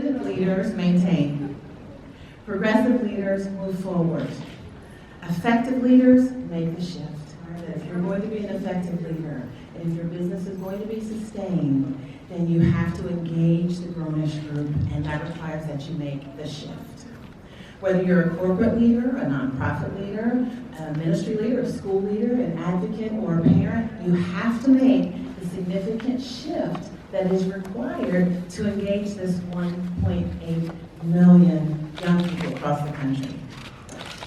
Effective leaders maintain. Progressive leaders move forward. Effective leaders make the shift. If you're going to be an effective leader, and if your business is going to be sustained, then you have to engage the Grownish group, and that requires that you make the shift. Whether you're a corporate leader, a nonprofit leader, a ministry leader, a school leader, an advocate, or a parent, you have to make the significant shift that is required to engage this 1.8 million young people across the country.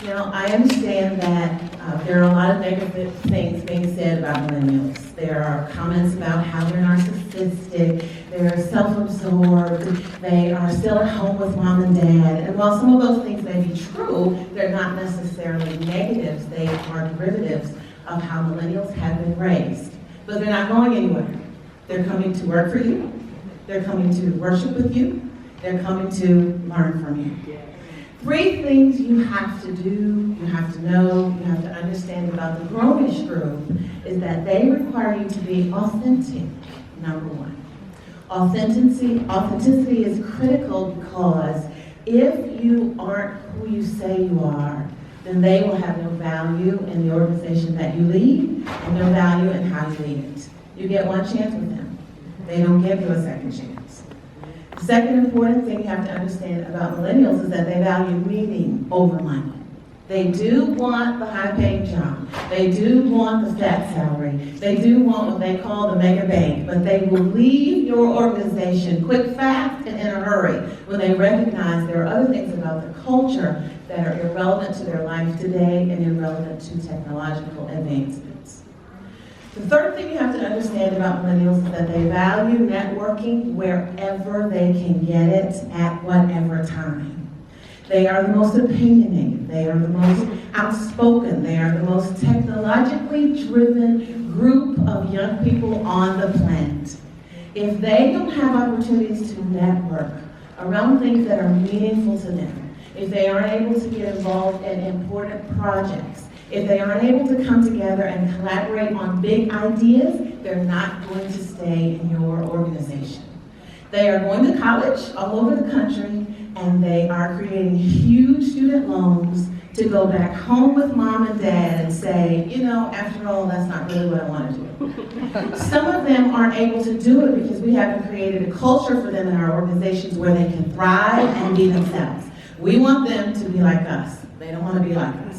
Now, I understand that there are a lot of negative things being said about millennials. There are comments about how they're narcissistic, they're self-absorbed, they are still at home with mom and dad. And while some of those things may be true, they're not necessarily negatives. They are derivatives of how millennials have been raised. But they're not going anywhere. They're coming to work for you. They're coming to worship with you. They're coming to learn from you. 3 things you have to do, you have to know, you have to understand about the Grownish group is that they require you to be authentic, number 1. Authenticity is critical because if you aren't who you say you are, then they will have no value in the organization that you lead and no value in how you lead it. You get one chance with them. They don't give you a second chance. The second important thing you have to understand about millennials is that they value meaning over money. They do want the high-paying job. They do want the fat salary. They do want what they call the mega bank, but they will leave your organization quick, fast, and in a hurry when they recognize there are other things about the culture that are irrelevant to their life today and irrelevant to technological advancements. The third thing you have to understand about millennials is that they value networking wherever they can get it at whatever time. They are the most opinionated, they are the most outspoken, they are the most technologically driven group of young people on the planet. If they don't have opportunities to network around things that are meaningful to them, if they aren't able to get involved in important projects, if they aren't able to come together and collaborate on big ideas, they're not going to stay in your organization. They are going to college all over the country, and they are creating huge student loans to go back home with mom and dad and say, you know, after all, that's not really what I want to do. Some of them aren't able to do it because we haven't created a culture for them in our organizations where they can thrive and be themselves. We want them to be like us. They don't want to be like us.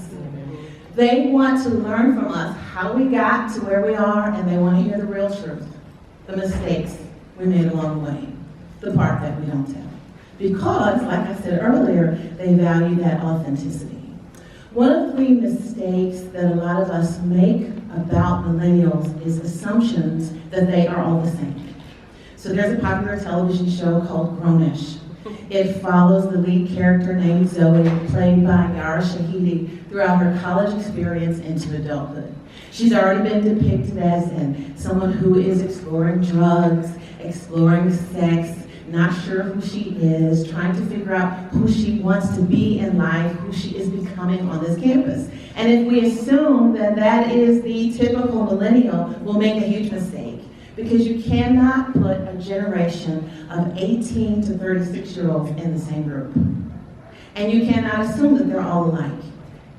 They want to learn from us how we got to where we are, and they want to hear the real truth, the mistakes we made along the way, the part that we don't tell. Because, like I said earlier, they value that authenticity. One of the mistakes that a lot of us make about millennials is assumptions that they are all the same. So there's a popular television show called Grownish. It follows the lead character named Zoe, played by Yara Shahidi, throughout her college experience into adulthood. She's already been depicted as someone who is exploring drugs, exploring sex, not sure who she is, trying to figure out who she wants to be in life, who she is becoming on this campus. And if we assume that that is the typical millennial, we'll make a huge mistake. Because you cannot put a generation of 18 to 36-year-olds in the same group. And you cannot assume that they're all alike.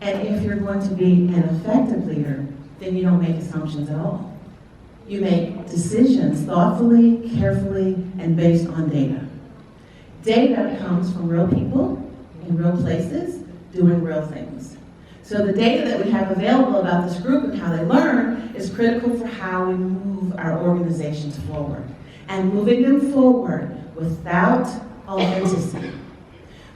And if you're going to be an effective leader, then you don't make assumptions at all. You make decisions thoughtfully, carefully, and based on data. Data comes from real people in real places doing real things. So the data that we have available about this group and how they learn is critical for how we move our organizations forward. And moving them forward without authenticity,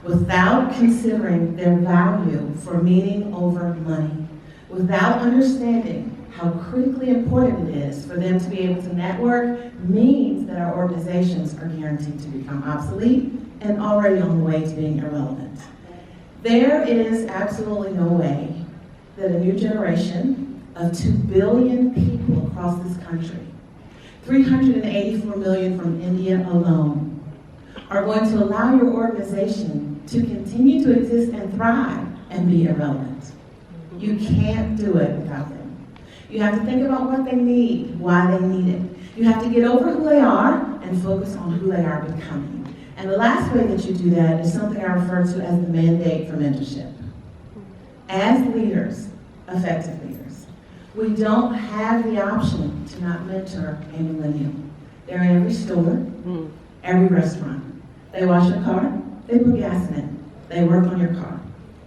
without considering their value for meaning over money, without understanding how critically important it is for them to be able to network means that our organizations are guaranteed to become obsolete and already on the way to being irrelevant. There is absolutely no way that a new generation of 2 billion people across this country, 384 million from India alone, are going to allow your organization to continue to exist and thrive and be irrelevant. You can't do it without them. You have to think about what they need, why they need it. You have to get over who they are and focus on who they are becoming. And the last way that you do that is something I refer to as the mandate for mentorship. As leaders, effective leaders, we don't have the option to not mentor a millennial. They're in every store, every restaurant. They wash your car, they put gas in it. They work on your car.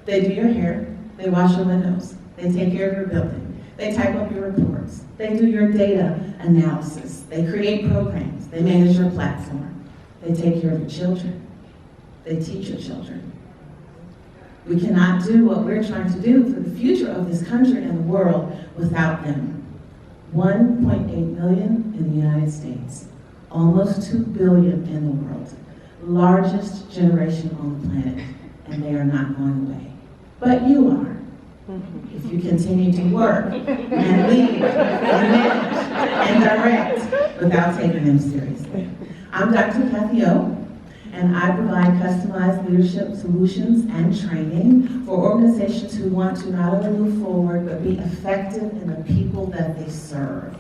They do your hair, they wash your windows. They take care of your building. They type up your reports. They do your data analysis. They create programs. They manage your platform. They take care of your children. They teach your children. We cannot do what we're trying to do for the future of this country and the world without them. 1.8 million in the United States, almost 2 billion in the world. Largest generation on the planet, and they are not going away. But you are. If you continue to work and lead and manage and direct without taking them seriously. I'm Dr. Kathy O, and I provide customized leadership solutions and training for organizations who want to not only move forward, but be effective in the people that they serve.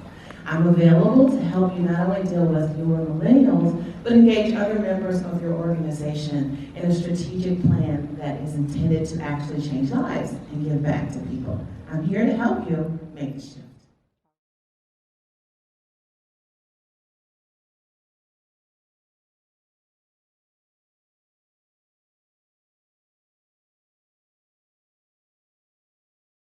I'm available to help you not only deal with your millennials, but engage other members of your organization in a strategic plan that is intended to actually change lives and give back to people. I'm here to help you make the shift.